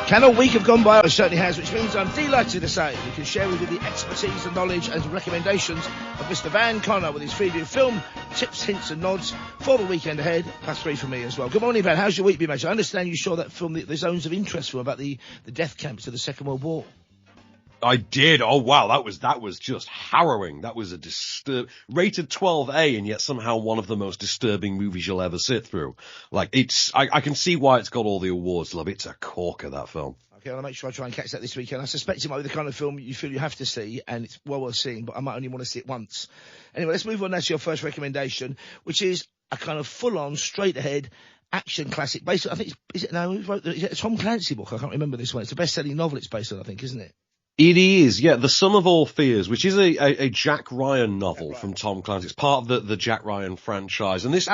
Can a week have gone by? It certainly has, which means I'm delighted to say we can share with you the expertise, the knowledge and recommendations of Mr. Van Connor with his Freeview film tips, hints and nods for the weekend ahead, plus 3 from me as well. Good morning, Van. How's your week been, mate? I understand you saw that film, the Zones of Interest film, about the death camps of the Second World War. I did. Oh wow, that was just harrowing. That was a rated 12A, and yet somehow one of the most disturbing movies you'll ever sit through. Like, I can see why it's got all the awards, love. It's a corker, that film. Okay, I'll make sure I try and catch that this weekend. I suspect it might be the kind of film you feel you have to see, and it's well worth seeing, but I might only want to see it once. Anyway, let's move on now to your first recommendation, which is a kind of full-on, straight-ahead action classic based on, I think, is it a Tom Clancy book? I can't remember this one. It's a best-selling novel it's based on, I think, isn't it? It is, yeah. The Sum of All Fears, which is a Jack Ryan novel from Tom Clancy. It's part of the Jack Ryan franchise. And this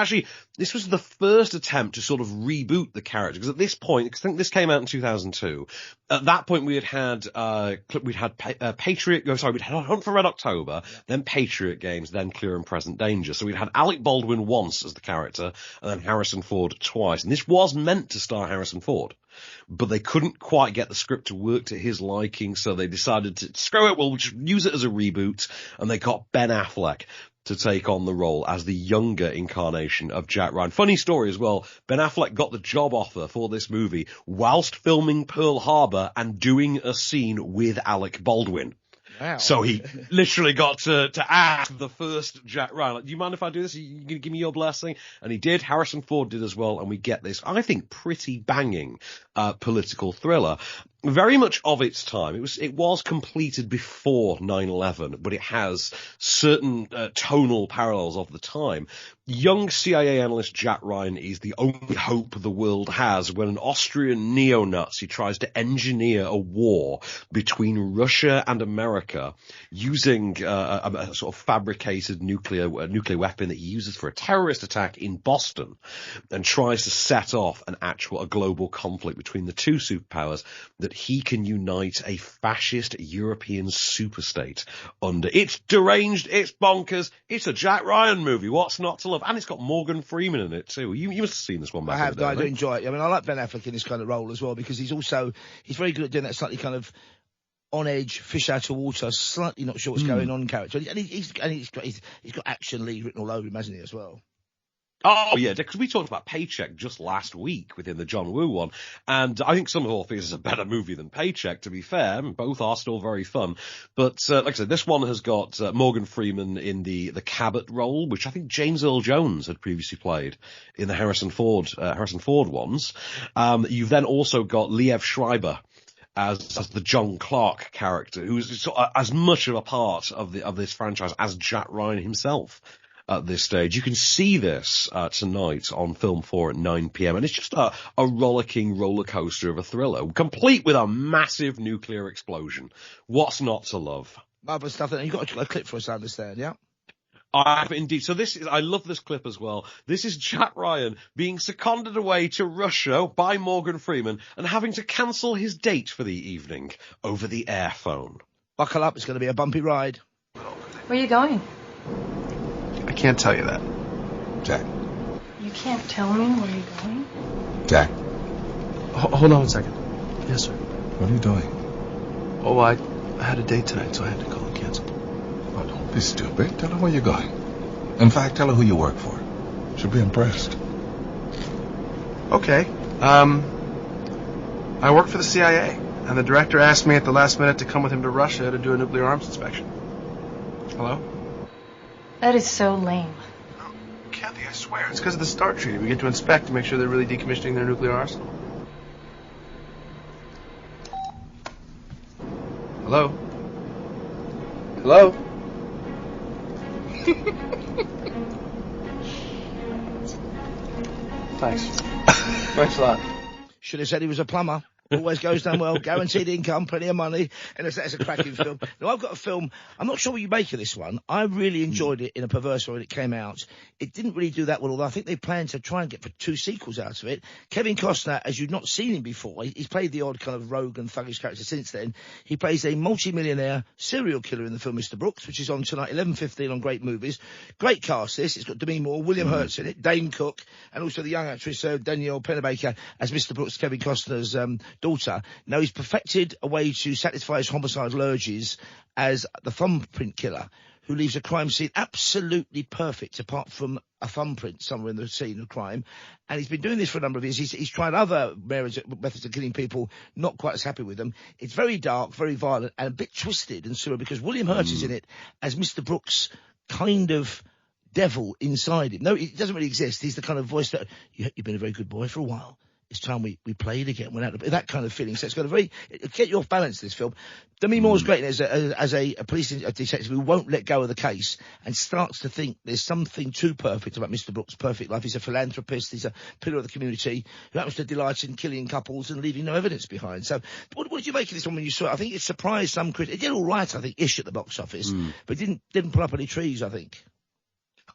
was the first attempt to sort of reboot the character. Because at this point, I think this came out in 2002. At that point, we'd had Hunt for Red October, then Patriot Games, then Clear and Present Danger. So we'd had Alec Baldwin once as the character, and then Harrison Ford twice. And this was meant to star Harrison Ford, but they couldn't quite get the script to work to his liking, so they decided to screw it, we'll just use it as a reboot, and they got Ben Affleck to take on the role as the younger incarnation of Jack Ryan. Funny story as well, Ben Affleck got the job offer for this movie whilst filming Pearl Harbor and doing a scene with Alec Baldwin. Wow. So he literally got to act the first Jack Ryan. Like, do you mind if I do this? Are you going to give me your blessing? And he did. Harrison Ford did as well. And we get this, I think, pretty banging political thriller. Very much of its time. It was completed before 9/11, but it has certain tonal parallels of the time. Young CIA analyst Jack Ryan is the only hope the world has when an Austrian neo-Nazi tries to engineer a war between Russia and America using a sort of fabricated nuclear weapon that he uses for a terrorist attack in Boston, and tries to set off a global conflict between the two superpowers that he can unite a fascist European superstate under. It's deranged, it's bonkers, it's a Jack Ryan movie. What's not to love? And it's got Morgan Freeman in it too. You must have seen this one back in the day. I do enjoy it. I mean, I like Ben Affleck in this kind of role as well, because he's very good at doing that slightly kind of on edge, fish out of water, slightly not sure what's going on character. And he's got action lead written all over him, hasn't he, as well? Oh, yeah, because we talked about Paycheck just last week within the John Woo one, and I think Sum of All Fears is a better movie than Paycheck, to be fair. Both are still very fun. But, like I said, this one has got Morgan Freeman in the Cabot role, which I think James Earl Jones had previously played in the Harrison Ford ones. You've then also got Liev Schreiber as the John Clark character, who's sort of as much of a part of this franchise as Jack Ryan himself. At this stage, you can see this tonight on Film 4 at 9 p.m. and it's just a rollicking roller coaster of a thriller, complete with a massive nuclear explosion. What's not to love? Marvelous stuff. And you've got a clip for us, I understand, yeah? I have indeed. So I love this clip as well. This is Jack Ryan being seconded away to Russia by Morgan Freeman and having to cancel his date for the evening over the air phone. Buckle up, it's going to be a bumpy ride. Where are you going? I can't tell you that. Jack. You can't tell me where you're going? Jack. Hold on 1 second. Yes, sir. What are you doing? Oh, I had a date tonight, so I had to call and cancel. Oh, don't be stupid. Tell her where you're going. In fact, tell her who you work for. She'll be impressed. Okay. I work for the CIA, and the director asked me at the last minute to come with him to Russia to do a nuclear arms inspection. Hello? That is so lame. No, Kathy, I swear, it's because of the START Treaty. We get to inspect to make sure they're really decommissioning their nuclear arsenal. Hello? Hello? Thanks. Thanks a lot. Should have said he was a plumber. Always goes down well, guaranteed income, plenty of money, and that's a cracking film. Now, I've got a film, I'm not sure what you make of this one. I really enjoyed it in a perverse way when it came out. It didn't really do that well, although I think they plan to try and get for 2 sequels out of it. Kevin Costner, as you've not seen him before, he's played the odd kind of rogue and thuggish character since then. He plays a multi-millionaire serial killer in the film Mr. Brooks, which is on tonight, 11:15 on Great Movies. Great cast this. It's got Demi Moore, William Hurt's in it, Dane Cook, and also the young actress Danielle Pennebaker as Mr. Brooks, Kevin Costner's daughter. Now, he's perfected a way to satisfy his homicidal urges as the thumbprint killer, who leaves a crime scene absolutely perfect, apart from a thumbprint somewhere in the scene of crime. And he's been doing this for a number of years. He's tried other methods of killing people, not quite as happy with them. It's very dark, very violent, and a bit twisted and surreal, because William Hurt is in it as Mr. Brooks' kind of devil inside him. No, it doesn't really exist. He's the kind of voice that, you've been a very good boy for a while. It's time we played again. Went out that kind of feeling. So it's got it get you off balance, this film. Demi Moore's great as a police detective who won't let go of the case and starts to think there's something too perfect about Mr. Brooks' perfect life. He's a philanthropist. He's a pillar of the community who happens to delight in killing couples and leaving no evidence behind. So what did you make of this one when you saw it? I think it surprised some critics. It did all right, I think, ish at the box office, but it didn't pull up any trees, I think.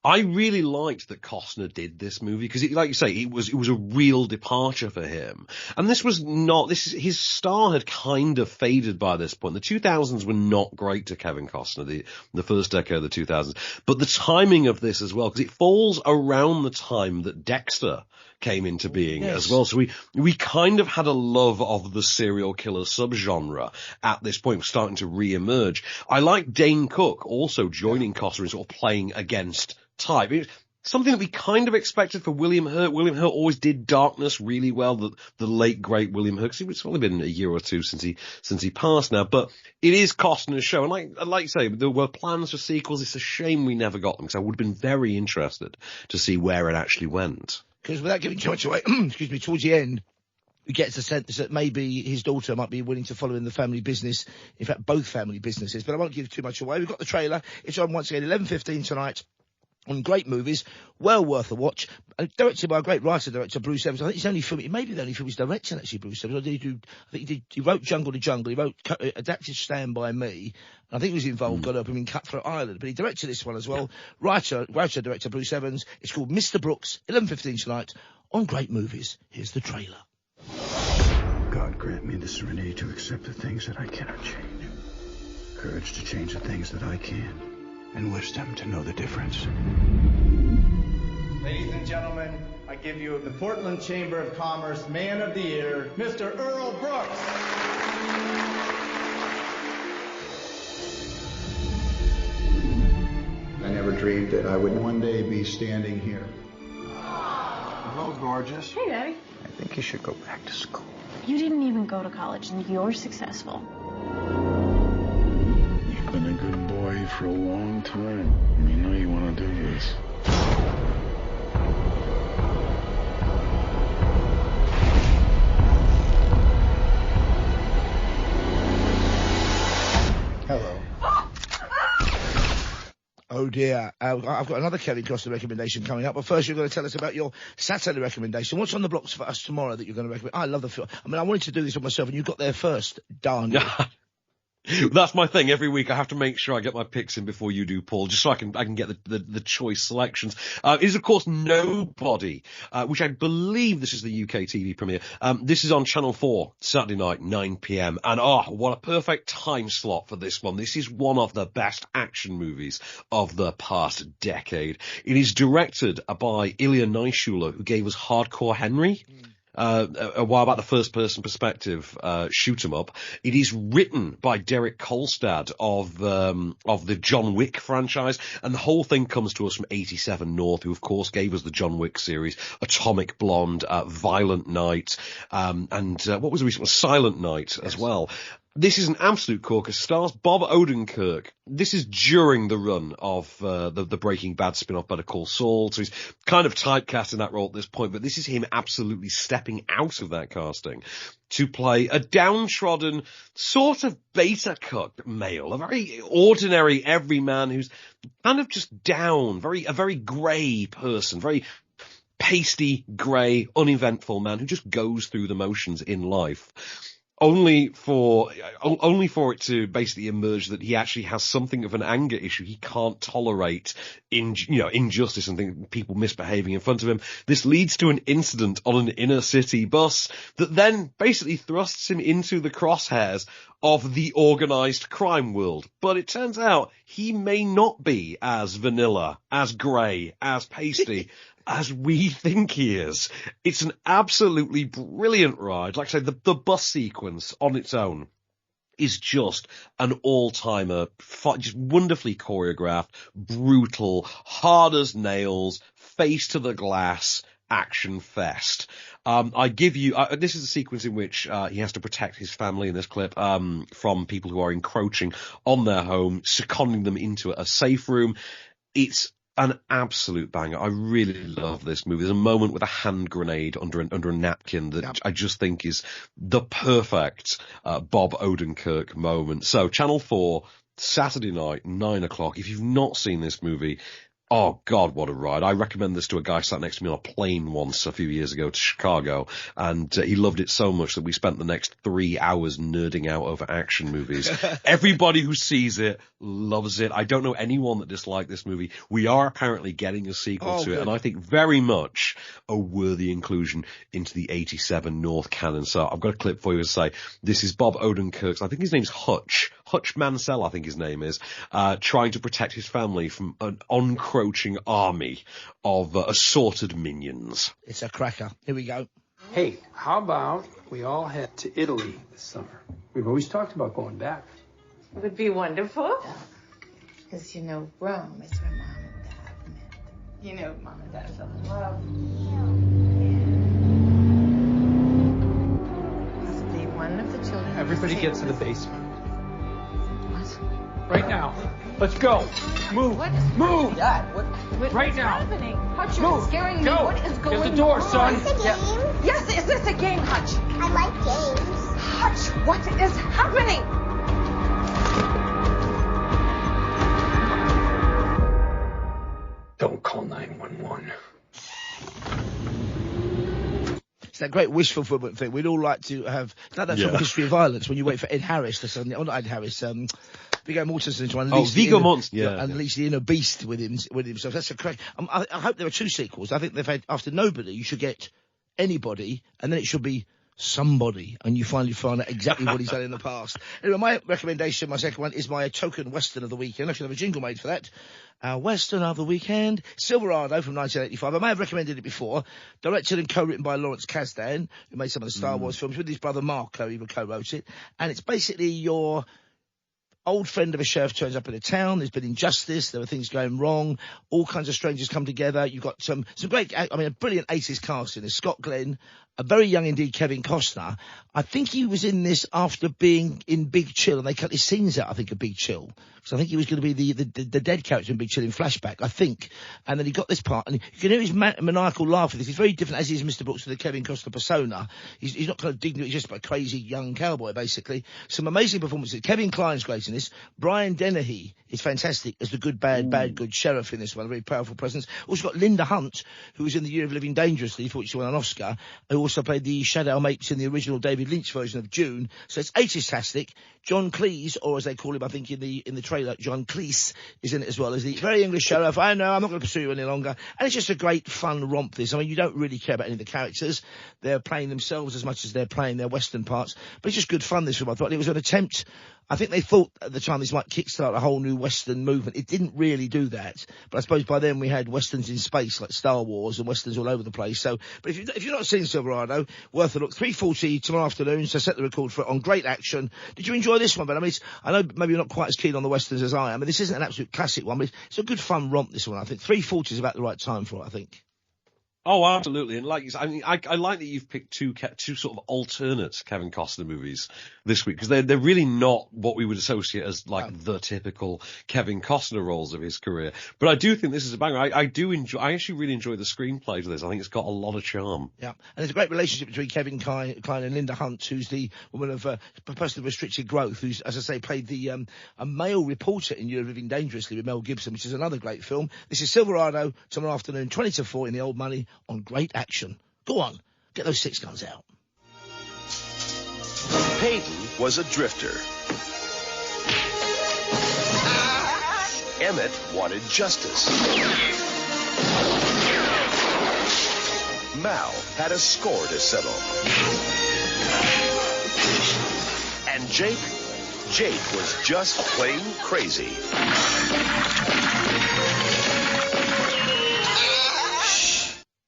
I really liked that Costner did this movie because, like you say, it was a real departure for him. And this was not his star had kind of faded by this point. The 2000s were not great to Kevin Costner, the first decade of the 2000s. But the timing of this as well, because it falls around the time that Dexter came into being as well. So we kind of had a love of the serial killer subgenre at this point, starting to re-emerge. I like Dane Cook also joining Costner and sort of playing against type. It's something that we kind of expected for William Hurt. William Hurt always did darkness really well. The late great William Hurt. It's only been a year or two since he passed now, but it is Costner's show. And like you say, there were plans for sequels. It's a shame we never got them, because I would have been very interested to see where it actually went. Because without giving too much away, excuse me, towards the end, he gets the sense that maybe his daughter might be willing to follow in the family business. In fact, both family businesses. But I won't give too much away. We've got the trailer. It's on once again 11:15 tonight on Great Movies. Well worth a watch. Directed by a great writer-director, Bruce Evans. I think he's only film. It may be the only film he's directed, actually, Bruce Evans. He wrote Jungle to Jungle. He wrote adapted Stand By Me. I think he was involved, got up in Cutthroat Island, but he directed this one as well. Writer-director Bruce Evans. It's called Mr. Brooks, 11:15 tonight on Great Movies. Here's the trailer. God grant me the serenity to accept the things that I cannot change, courage to change the things that I can, and wisdom to know the difference. Ladies and gentlemen, I give you the Portland Chamber of Commerce Man of the Year, Mr. Earl Brooks. I never dreamed that I would one day be standing here. Hello, gorgeous. Hey, Daddy. I think you should go back to school. You didn't even go to college, and you're successful. You've been a good boy for a long time. You know you want to do this. Hello. Oh dear. I've got another Kevin Costner recommendation coming up. But first, you're going to tell us about your Saturday recommendation. What's on the blocks for us tomorrow that you're going to recommend? I love the film. I mean, I wanted to do this on myself, and you got there first. Darn you. That's my thing. Every week I have to make sure I get my picks in before you do, Paul, just so I can get the choice selections. It is, of course, Nobody, which I believe this is the UK TV premiere. This is on Channel 4, Saturday night, 9 p.m. And what a perfect time slot for this one. This is one of the best action movies of the past decade. It is directed by Ilya Naishuller, who gave us Hardcore Henry. A while back, the first-person perspective shoot 'em up. It is written by Derek Kolstad of the John Wick franchise, and the whole thing comes to us from 87 North, who of course gave us the John Wick series, Atomic Blonde, Violent Night, and what was the recent one? Silent Night as well. This is an absolute corker. Stars Bob Odenkirk. This is during the run of the Breaking Bad spin-off Better Call Saul, so he's kind of typecast in that role at this point, but this is him absolutely stepping out of that casting to play a downtrodden, sort of beta-cut male, a very ordinary everyman who's kind of just down, a very grey person, very pasty, grey, uneventful man who just goes through the motions in life. Only for it to basically emerge that he actually has something of an anger issue. He can't tolerate injustice and people misbehaving in front of him. This leads to an incident on an inner city bus that then basically thrusts him into the crosshairs of the organised crime world. But it turns out he may not be as vanilla, as grey, as pasty as we think he is. It's an absolutely brilliant ride. Like I say, the bus sequence on its own is just an all-timer, just wonderfully choreographed, brutal, hard as nails, face to the glass, action fest. I give you, this is a sequence in which he has to protect his family in this clip from people who are encroaching on their home, seconding them into a safe room. It's an absolute banger. I really love this movie. There's a moment with a hand grenade under a napkin that I just think is the perfect Bob Odenkirk moment. So Channel 4, Saturday night, 9:00. If you've not seen this movie, oh God, what a ride. I recommend this to a guy sat next to me on a plane once a few years ago to Chicago, and he loved it so much that we spent the next 3 hours nerding out over action movies. Everybody who sees it loves it. I don't know anyone that disliked this movie. We are apparently getting a sequel to it, and I think very much a worthy inclusion into the 87 North canon. So I've got a clip for you to say, this is Bob Odenkirk's, I think his name's Hutch Mansell, I think his name is, trying to protect his family from an encroaching army of assorted minions. It's a cracker. Here we go. Hey, how about we all head to Italy this summer? We've always talked about going back. It would be wonderful. Because, you know, Rome is where Mom and Dad met. You know, Mom and Dad fell in love. Must be one of the children. Everybody gets to the basement. What? Right now. Let's go. Move. What is Move. Dad, what Right now. happening? Hutch, Move. you're scaring me. Go. What is going Get the door, on? son. It's a game. Yes, is this a game, Hutch? I like games. Hutch, what is happening? Don't call 911. It's that great wish fulfillment thing. We'd all like to have, it's like that film History of Violence when you wait for Ed Harris to suddenly, not Ed Harris, Viggo Mortensen to unleash Viggo Mortensen, unleash the inner beast within himself. That's a crack. I hope there are 2 sequels. I think they've had, after Nobody, you should get Anybody, and then it should be Somebody, and you finally find out exactly what he's done in the past. Anyway, my recommendation, my second one, is my token Western of the weekend. I should have a jingle made for that. Western of the weekend, Silverado from 1985. I may have recommended it before. Directed and co-written by Lawrence Kasdan, who made some of the Star Wars films, with his brother Marco, he co-wrote it. And it's basically your old friend of a sheriff turns up in a town. There's been injustice. There are things going wrong. All kinds of strangers come together. You've got some great, a brilliant 80s casting. There's Scott Glenn, a very young indeed Kevin Costner. I think he was in this after being in Big Chill, and they cut his scenes out, I think, of Big Chill. So I think he was going to be the dead character in Big Chill in flashback, I think. And then he got this part, and you can hear his maniacal laugh with this. He's very different, as is Mr. Brooks, to the Kevin Costner persona. He's not kind of dignity, he's just a crazy young cowboy, basically. Some amazing performances. Kevin Kline's great in this. Brian Dennehy is fantastic as the good, good sheriff in this one, a very powerful presence. Also got Linda Hunt, who was in The Year of Living Dangerously, for which she won an Oscar, who also played the Shadow Mates in the original David Lynch version of June. So it's 80s-tastic. John Cleese, or as they call him, I think in the trailer, John Cleese is in it as well as the very English sheriff. I know, I'm not going to pursue you any longer. And it's just a great fun romp, this. I mean, you don't really care about any of the characters. They're playing themselves as much as they're playing their Western parts. But it's just good fun, this film. I thought it was an attempt. I think they thought at the time this might kickstart a whole new Western movement. It didn't really do that. But I suppose by then we had Westerns in space, like Star Wars, and Westerns all over the place. So, but if you're not seeing Silverado, worth a look. 3:40 tomorrow afternoon, so set the record for it on Great Action. Did you enjoy this one, Ben? I mean, I know maybe you're not quite as keen on the Westerns as I am. I mean, this isn't an absolute classic one, but it's a good fun romp, this one, I think. 3:40 is about the right time for it, I think. Oh, absolutely. And like you said, I mean, I like that you've picked two sort of alternate Kevin Costner movies this week, because they're really not what we would associate as like the typical Kevin Costner roles of his career. But I do think this is a banger. I actually really enjoy the screenplay to this. I think it's got a lot of charm. Yeah. And there's a great relationship between Kevin Kline and Linda Hunt, who's the woman of a person of restricted growth, who's, as I say, played a male reporter in You're Living Dangerously with Mel Gibson, which is another great film. This is Silverado, tomorrow afternoon, 20 to 4 in the Old Money, on Great Action. Go on, get those 6 guns out. Peyton was a drifter. Emmett wanted justice. Mal had a score to settle. And Jake Jake was just plain crazy.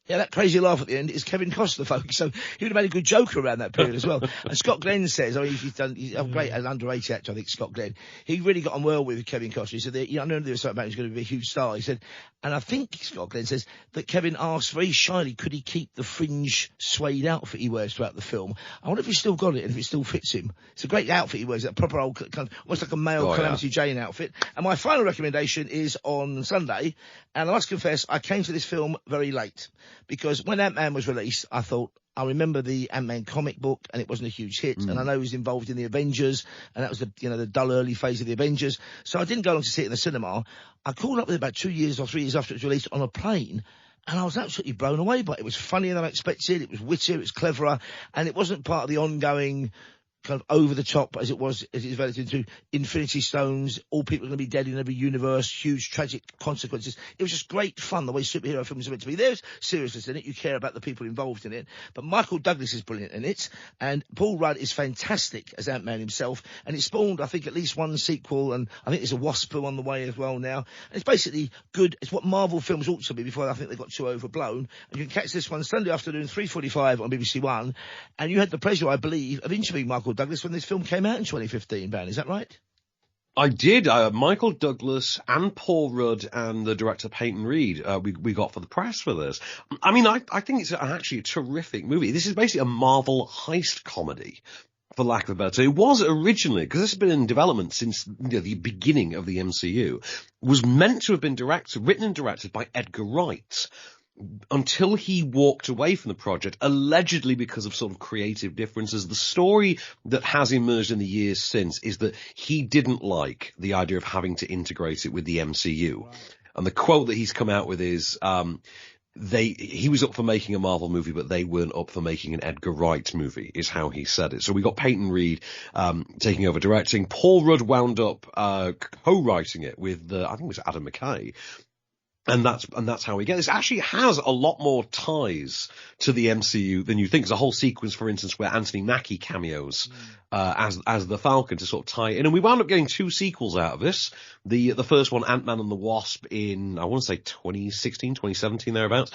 Yeah, that crazy laugh at the end is Kevin Costner, folks. So he would have made a good Joker around that period as well. And Scott Glenn says, I mean, he's a great, an under 80 actor, I think, Scott Glenn. He really got on well with Kevin Costner. He said, I know there was something about he was going to be a huge star. He said, and I think Scott Glenn says that Kevin asked very shyly, could he keep the fringe suede outfit he wears throughout the film? I wonder if he's still got it and if it still fits him. It's a great outfit he wears, that proper old, kind of, almost like a male Calamity Jane outfit. And my final recommendation is on Sunday. And I must confess, I came to this film very late. Because when Ant-Man was released, I thought, I remember the Ant-Man comic book, and it wasn't a huge hit, and I know he was involved in the Avengers, and that was the dull early phase of the Avengers, so I didn't go along to see it in the cinema. I called up with it about 2 years or 3 years after it was released on a plane, and I was absolutely blown away by it. It was funnier than I expected, it was wittier, it was cleverer, and it wasn't part of the ongoing kind of over the top as it developed into Infinity Stones, all people are going to be dead in every universe, huge tragic consequences. It was just great fun, the way superhero films are meant to be. There's seriousness in it, you care about the people involved in it, but Michael Douglas is brilliant in it, and Paul Rudd is fantastic as Ant-Man himself, and it spawned, I think, at least one sequel, and I think there's a Wasp on the way as well now, and it's basically good. It's what Marvel films ought to be before I think they got too overblown, and you can catch this one Sunday afternoon, 3:45 on BBC One, and you had the pleasure, I believe, of interviewing Michael Douglas when this film came out in 2015, Van, is that right? I did. Michael Douglas and Paul Rudd and the director Peyton Reed, we got for the press for this. I mean, I think it's actually a terrific movie. This is basically a Marvel heist comedy, for lack of a better term. It was originally, because this has been in development since the beginning of the MCU, was meant to have been written and directed by Edgar Wright, until he walked away from the project, allegedly because of sort of creative differences. The story that has emerged in the years since is that he didn't like the idea of having to integrate it with the MCU. Wow. And the quote that he's come out with is, he was up for making a Marvel movie, but they weren't up for making an Edgar Wright movie, is how he said it. So we got Peyton Reed taking over directing. Paul Rudd wound up co-writing it with, I think it was Adam McKay. And that's how we get this. It actually has a lot more ties to the MCU than you think. There's a whole sequence, for instance, where Anthony Mackie cameos as the Falcon to sort of tie it in. And we wound up getting 2 sequels out of this. The first one, Ant-Man and the Wasp, in, I want to say 2016, 2017, thereabouts.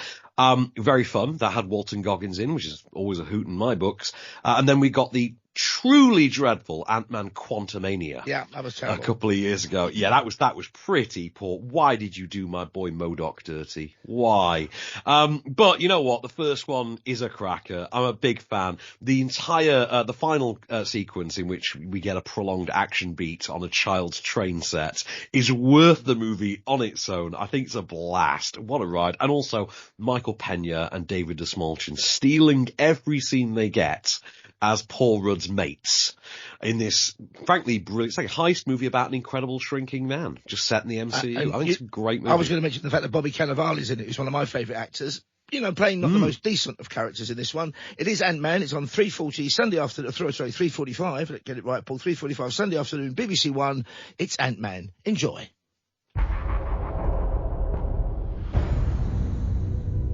Very fun. That had Walton Goggins in, which is always a hoot in my books. And then we got the truly dreadful Ant-Man Quantumania. Yeah, that was terrible. A couple of years ago. Yeah, that was pretty poor. Why did you do my boy MODOK dirty? Why? But you know what? The first one is a cracker. I'm a big fan. The entire, the final sequence in which we get a prolonged action beat on a child's train set is worth the movie on its own. I think it's a blast. What a ride. And also Michael Pena and David Dastmalchian stealing every scene they get as Paul Rudd's mates in this, frankly, brilliant. It's like a heist movie about an incredible shrinking man, just set in the MCU. I think it's a great movie. I was going to mention the fact that Bobby Cannavale's in it, who's one of my favourite actors. You know, playing not the most decent of characters in this one. It is Ant-Man. It's on 3:40 Sunday afternoon. 3:45. Let's get it right, Paul. 3:45 Sunday afternoon, BBC One. It's Ant-Man. Enjoy.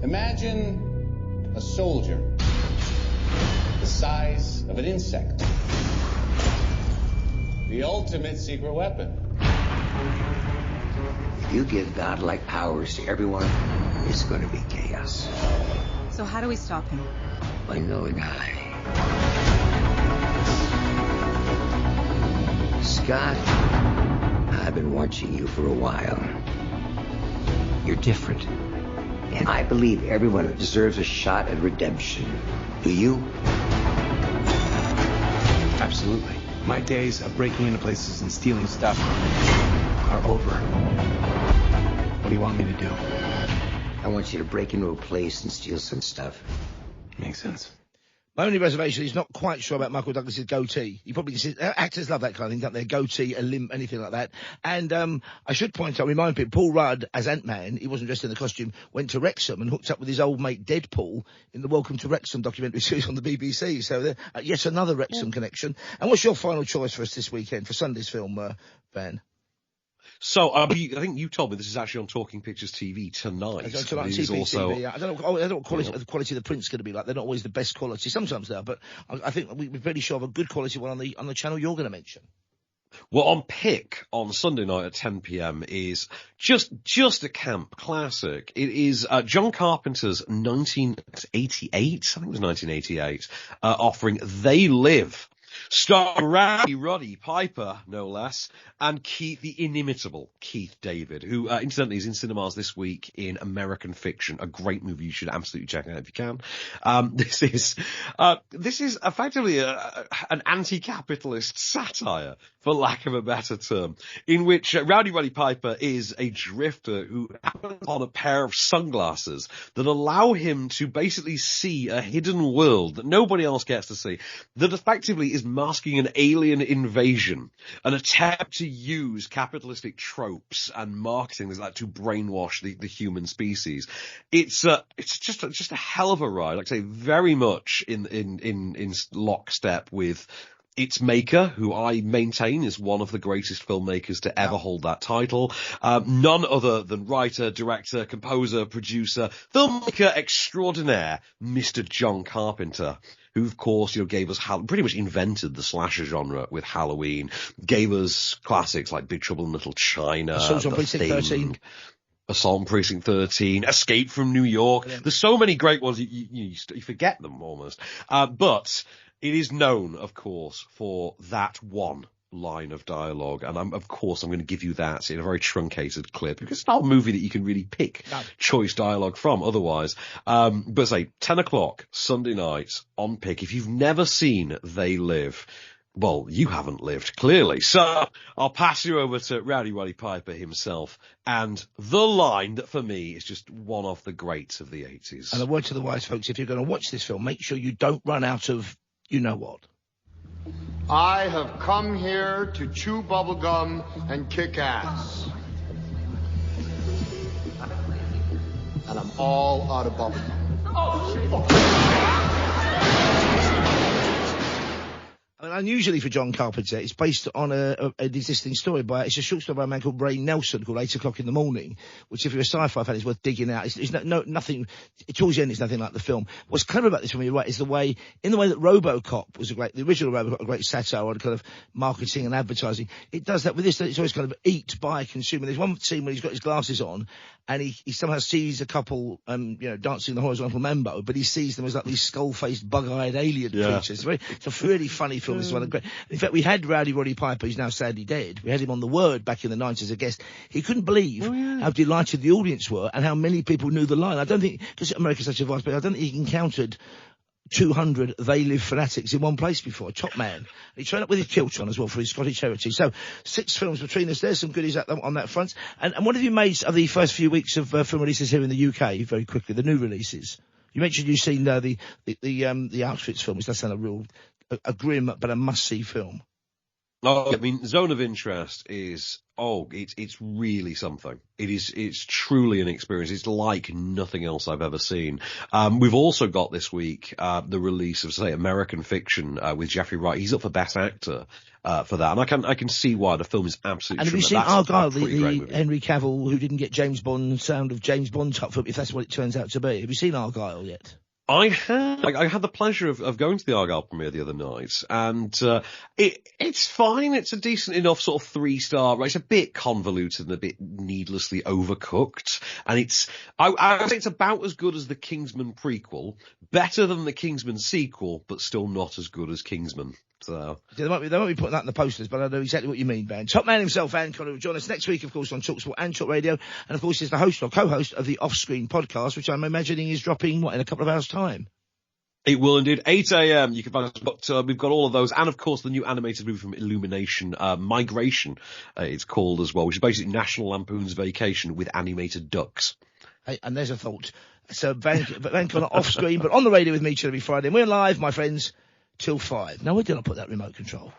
Imagine a soldier the size of an insect. The ultimate secret weapon. If you give godlike powers to everyone, it's going to be chaos. So how do we stop him? By knowing how. Scott, I've been watching you for a while. You're different. And I believe everyone deserves a shot at redemption. Do you? Absolutely. My days of breaking into places and stealing stuff are over. What do you want me to do? I want you to break into a place and steal some stuff. Makes sense. My only reservation is not quite sure about Michael Douglas's goatee. You probably actors love that kind of thing, don't they? Goatee, a limp, anything like that. And I should point out, remind people, Paul Rudd as Ant-Man, he wasn't dressed in the costume, went to Wrexham and hooked up with his old mate Deadpool in the Welcome to Wrexham documentary series on the BBC. So yet another Wrexham connection. And what's your final choice for us this weekend for Sunday's film, Van? So, I think you told me this is actually on Talking Pictures TV tonight. It's tonight on TV. I don't know what the quality of the print's going to be like. They're not always the best quality. Sometimes they are, but I think we're pretty sure of a good quality one on the channel you're going to mention. Well, on Pick on Sunday night at 10 p.m. is just a camp classic. It is John Carpenter's 1988, I think it was 1988, offering They Live, starring Roddy Piper, no less, and the inimitable Keith David, who incidentally is in cinemas this week in American Fiction, a great movie you should absolutely check out if you can. This is effectively an anti-capitalist satire, for lack of a better term, in which Rowdy Roddy Piper is a drifter who happens on a pair of sunglasses that allow him to basically see a hidden world that nobody else gets to see, that effectively is masking an alien invasion, an attempt to use capitalistic tropes and marketing like to brainwash the human species. It's just a hell of a ride. Like I say, very much in lockstep with its maker, who I maintain is one of the greatest filmmakers to ever hold that title. None other than writer, director, composer, producer, filmmaker extraordinaire, Mr. John Carpenter, who, of course, gave us pretty much invented the slasher genre with Halloween, gave us classics like Big Trouble in Little China, Assault on Precinct 13. Assault on Precinct 13, Escape from New York. Yeah. There's so many great ones, you forget them almost. But it is known, of course, for that one line of dialogue, and I'm going to give you that in a very truncated clip, because it's not a movie that you can really pick choice dialogue from otherwise. But say 10 o'clock Sunday night on Pick. If you've never seen They Live, well, you haven't lived, clearly. So I'll pass you over to Rowdy Roddy Piper himself, and the line that for me is just one of the greats of the 80s. And a word to the wise folks: if you're going to watch this film, make sure you don't run out of you know what. I have come here to chew bubblegum and kick ass. And I'm all out of bubblegum. I mean, unusually for John Carpenter, it's based on an existing story it's a short story by a man called Ray Nelson called 8 O'Clock in the Morning, which if you're a sci-fi fan is worth digging out. It's nothing, towards the end it's nothing like the film. What's clever about this film, you're right, is the way that RoboCop was the original RoboCop, a great satire on kind of marketing and advertising. It does that with this, it's always kind of eat, buy, consumer. There's one scene where he's got his glasses on and he somehow sees a couple, dancing the horizontal mambo, but he sees them as like these skull-faced, bug-eyed alien creatures. It's a really funny film. It's one of great. In fact, we had Rowdy Roddy Piper, who's now sadly dead. We had him on The Word back in the 90s as a guest. He couldn't believe how delighted the audience were and how many people knew the line. I don't think, because America's such a vast place, I don't think he encountered 200 They Live fanatics in one place before. Top man. He turned up with his kilt on as well for his Scottish heritage. So 6 films between us. There's some goodies on that front. And what have you made of the first few weeks of film releases here in the UK? Very quickly, the new releases. You mentioned you've seen the Auschwitz film, which does sound a grim but a must-see film. Oh, I mean, Zone of Interest is, it's really something. It's truly an experience. It's like nothing else I've ever seen. We've also got this week, the release of, say, American Fiction, with Jeffrey Wright. He's up for Best Actor, for that. And I can see why the film is absolutely. And have you seen Argyle, the Henry Cavill who didn't get James Bond sound of James Bond type film, if that's what it turns out to be? Have you seen Argyle yet? I had the pleasure of going to the Argyle premiere the other night, and it's fine. It's a decent enough sort of 3-star. Right? It's a bit convoluted and a bit needlessly overcooked, and I would say it's about as good as the Kingsman prequel, better than the Kingsman sequel, but still not as good as Kingsman. So they might be putting that in the posters, but I know exactly what you mean, Ben. Top man himself, Anne Connor, will join us next week, of course, on talkSPORT and talkRADIO, and of course, he's the host or co-host of the Off-Screen podcast, which I'm imagining is dropping in a couple of hours' time. It will indeed. 8 a.m. You can find us, but we've got all of those, and of course the new animated movie from Illumination, Migration, it's called as well, which is basically National Lampoon's Vacation with animated ducks. Hey, and there's a thought. So Van Connor off screen, but on the radio with me every Friday, and we're live, my friends, till 5. No, we did not put that remote control.